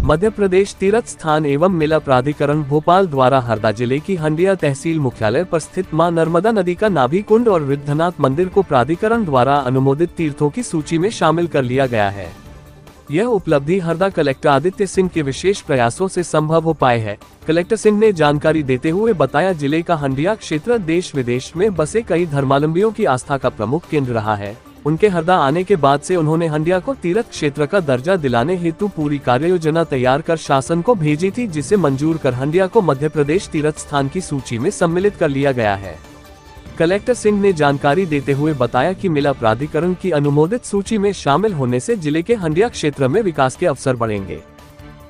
मध्य प्रदेश तीर्थ स्थान एवं मेला प्राधिकरण भोपाल द्वारा हरदा जिले की हंडिया तहसील मुख्यालय पर स्थित मां नर्मदा नदी का नाभि कुंड और रिद्धनाथ मंदिर को प्राधिकरण द्वारा अनुमोदित तीर्थों की सूची में शामिल कर लिया गया है। यह उपलब्धि हरदा कलेक्टर आदित्य सिंह के विशेष प्रयासों से संभव हो पाए है। कलेक्टर सिंह ने जानकारी देते हुए बताया, जिले का हंडिया क्षेत्र देश विदेश में बसे कई धर्मावलंबियों की आस्था का प्रमुख केंद्र रहा है। उनके हरदा आने के बाद से उन्होंने हंडिया को तीर्थ क्षेत्र का दर्जा दिलाने हेतु पूरी कार्ययोजना तैयार कर शासन को भेजी थी, जिसे मंजूर कर हंडिया को मध्य प्रदेश तीर्थ स्थान की सूची में सम्मिलित कर लिया गया है। कलेक्टर सिंह ने जानकारी देते हुए बताया कि मेला प्राधिकरण की अनुमोदित सूची में शामिल होने से जिले के हंडिया क्षेत्र में विकास के अवसर बढ़ेंगे।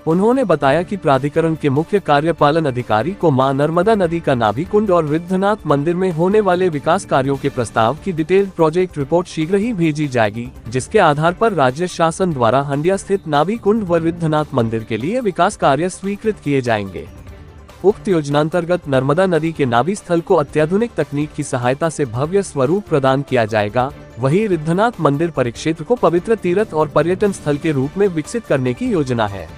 उन्होंने बताया कि प्राधिकरण के मुख्य कार्यपालन अधिकारी को मां नर्मदा नदी का नाभि कुंड और रिद्धनाथ मंदिर में होने वाले विकास कार्यों के प्रस्ताव की डिटेल्ड प्रोजेक्ट रिपोर्ट शीघ्र ही भेजी जाएगी, जिसके आधार पर राज्य शासन द्वारा हंडिया स्थित नाभि कुंड व रिद्धनाथ मंदिर के लिए विकास कार्य स्वीकृत किए जाएंगे। उक्त योजनांतर्गत नर्मदा नदी के नाभि स्थल को अत्याधुनिक तकनीक की सहायता से भव्य स्वरूप प्रदान किया जाएगा। वहीं रिद्धनाथ मंदिर परिक्षेत्र को पवित्र तीर्थ और पर्यटन स्थल के रूप में विकसित करने की योजना है।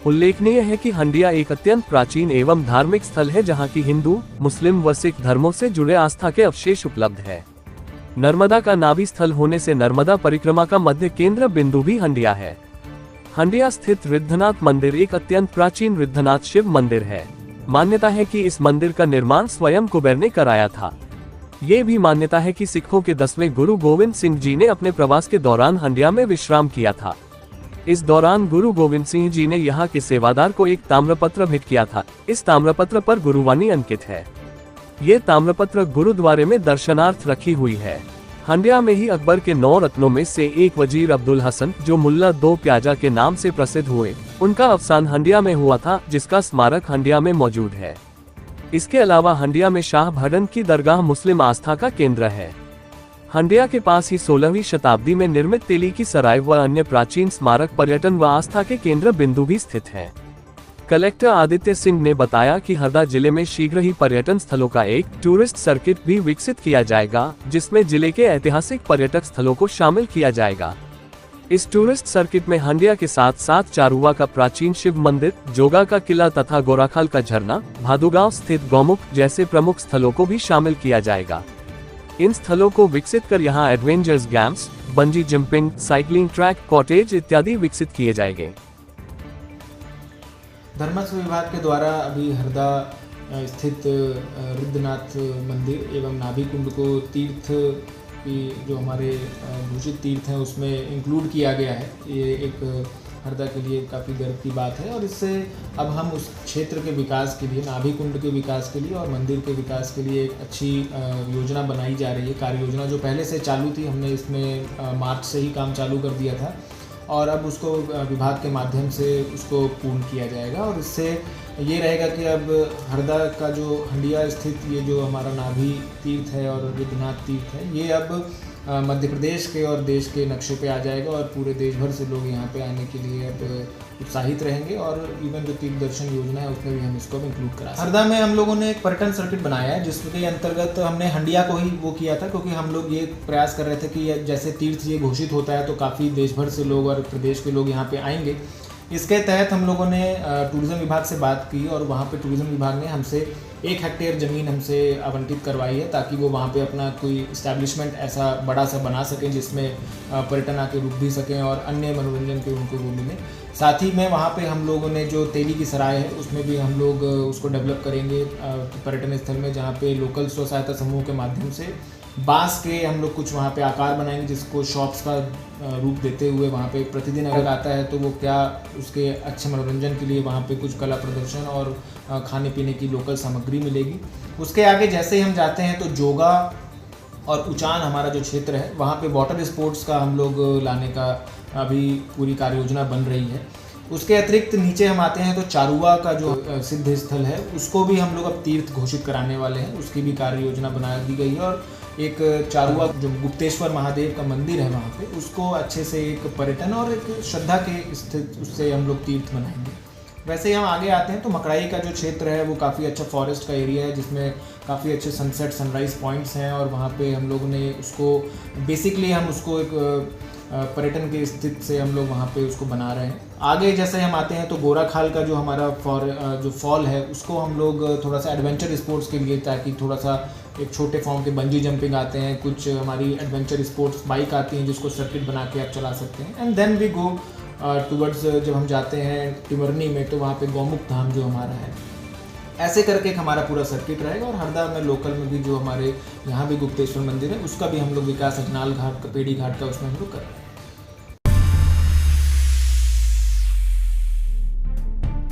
उल्लेखनीय है कि हंडिया एक अत्यंत प्राचीन एवं धार्मिक स्थल है, जहां की हिंदू, मुस्लिम व सिख धर्मों से जुड़े आस्था के अवशेष उपलब्ध है। नर्मदा का नाभि स्थल होने से नर्मदा परिक्रमा का मध्य केंद्र बिंदु भी हंडिया है। हंडिया स्थित रिद्धनाथ मंदिर एक अत्यंत प्राचीन रिद्धनाथ शिव मंदिर है। मान्यता है कि इस मंदिर का निर्माण स्वयं कुबेर ने कराया था। ये भी मान्यता है कि सिखों के 10वें गुरु गोविंद सिंह जी ने अपने प्रवास के दौरान हंडिया में विश्राम किया था। इस दौरान गुरु गोविंद सिंह जी ने यहाँ के सेवादार को एक ताम्रपत्र भेंट किया था। इस ताम्रपत्र पर गुरुवाणी अंकित है। ये ताम्रपत्र गुरुद्वारे में दर्शनार्थ रखी हुई है। हंडिया में ही अकबर के 9 रत्नों में से एक वजीर अब्दुल हसन, जो मुल्ला 2 प्याजा के नाम से प्रसिद्ध हुए, उनका अवसान हंडिया में हुआ था, जिसका स्मारक हंडिया में मौजूद है। इसके अलावा हंडिया में शाह भड़न की दरगाह मुस्लिम आस्था का केंद्र है। हंडिया के पास ही 16वीं शताब्दी में निर्मित तेली की सराय व अन्य प्राचीन स्मारक पर्यटन व आस्था के केंद्र बिंदु भी स्थित हैं। कलेक्टर आदित्य सिंह ने बताया कि हरदा जिले में शीघ्र ही पर्यटन स्थलों का एक टूरिस्ट सर्किट भी विकसित किया जाएगा, जिसमें जिले के ऐतिहासिक पर्यटक स्थलों को शामिल किया जाएगा। इस टूरिस्ट सर्किट में हंडिया के साथ साथ चारुआ का प्राचीन शिव मंदिर, जोगा का किला तथा गोराखाल का झरना, भादुगांव स्थित गौमुख जैसे प्रमुख स्थलों को भी शामिल किया जाएगा। इन स्थलों को विकसित कर यहाँ adventures games, bungee jumping, cycling track, cottage इत्यादि विकसित किए जाएंगे। धर्मस्व विभाग के द्वारा अभी हरदा स्थित रिद्धनाथ मंदिर एवं नाभि कुंड को तीर्थ की जो हमारे घोषित तीर्थ हैं उसमें इंक्लूड किया गया है। ये एक हरदा के लिए काफ़ी गर्व की बात है और इससे अब हम उस क्षेत्र के विकास के लिए, नाभि कुंड के विकास के लिए और मंदिर के विकास के लिए एक अच्छी योजना बनाई जा रही है। कार्य योजना जो पहले से चालू थी, हमने इसमें मार्च से ही काम चालू कर दिया था और अब उसको विभाग के माध्यम से उसको पूर्ण किया जाएगा। और इससे ये रहेगा कि अब हरदा का जो हंडिया स्थित ये जो हमारा नाभि तीर्थ है और रिद्धनाथ तीर्थ है, ये अब मध्य प्रदेश के और देश के नक्शे पे आ जाएगा और पूरे देश भर से लोग यहाँ पे आने के लिए अब उत्साहित रहेंगे। और इवन जो तीर्थ दर्शन योजना है उसमें भी हम इसको इंक्लूड करा। हरदा में हम लोगों ने एक पर्यटन सर्किट बनाया है, जिसके अंतर्गत हमने हंडिया को ही वो किया था, क्योंकि हम लोग ये प्रयास कर रहे थे कि जैसे तीर्थ ये घोषित होता है तो काफ़ी देश भर से लोग और प्रदेश के लोग यहाँ पे आएंगे। इसके तहत हम लोगों ने टूरिज़्म विभाग से बात की और वहाँ पे टूरिज़्म विभाग ने हमसे 1 हेक्टेयर ज़मीन हमसे आवंटित करवाई है, ताकि वो वहाँ पे अपना कोई इस्टेब्लिशमेंट ऐसा बड़ा सा बना सकें जिसमें पर्यटन आके रुक भी सकें और अन्य मनोरंजन के उनको वो मिले। साथ ही में वहाँ पे हम लोगों ने जो तेली की सराय है उसमें भी हम लोग उसको डेवलप करेंगे पर्यटन स्थल में, जहाँ पे लोकल स्व सहायता समूह के माध्यम से बांस के हम लोग कुछ वहाँ पे आकार बनाएंगे, जिसको शॉप्स का रूप देते हुए वहाँ पे प्रतिदिन अगर आता है तो वो क्या उसके अच्छे मनोरंजन के लिए वहाँ पे कुछ कला प्रदर्शन और खाने पीने की लोकल सामग्री मिलेगी। उसके आगे जैसे ही हम जाते हैं तो जोगा और उचान हमारा जो क्षेत्र है वहाँ पे वाटर स्पोर्ट्स का हम लोग लाने का अभी पूरी कार्य योजना बन रही है। उसके अतिरिक्त नीचे हम आते हैं तो चारुआ का जो सिद्ध स्थल है उसको भी हम लोग अब तीर्थ घोषित कराने वाले हैं, उसकी भी कार्य योजना बना दी गई है। और एक चारुआ जो गुप्तेश्वर महादेव का मंदिर है वहाँ पे उसको अच्छे से एक पर्यटन और एक श्रद्धा के स्थित उससे हम लोग तीर्थ बनाएंगे। वैसे ही हम आगे आते हैं तो मकड़ाई का जो क्षेत्र है वो काफ़ी अच्छा फॉरेस्ट का एरिया है, जिसमें काफ़ी अच्छे सनसेट सनराइज़ पॉइंट्स हैं और वहाँ पे हम लोगों ने उसको बेसिकली हम उसको एक पर्यटन के स्थिति से हम लोग वहाँ पे उसको बना रहे हैं। आगे जैसे हम आते हैं तो गोराखाल का जो हमारा जो फॉल है उसको हम लोग थोड़ा सा एडवेंचर स्पोर्ट्स के लिए, ताकि थोड़ा सा एक छोटे फॉर्म के बंजी जंपिंग आते हैं, कुछ हमारी एडवेंचर स्पोर्ट्स बाइक आती हैं जिसको सर्किट बना के आप चला सकते हैं। And then we go towards, जब हम जाते हैं टिमरनी में तो वहाँ पे गौमुख धाम जो हमारा है, ऐसे करके एक हमारा पूरा सर्किट रहेगा। और हरदा में लोकल में भी जो हमारे यहाँ भी गुप्तेश्वर मंदिर है उसका भी हम लोग विकास, अजनाल घाट का, पेड़ी घाट का, उसमें हम लोग कर रहे हैं।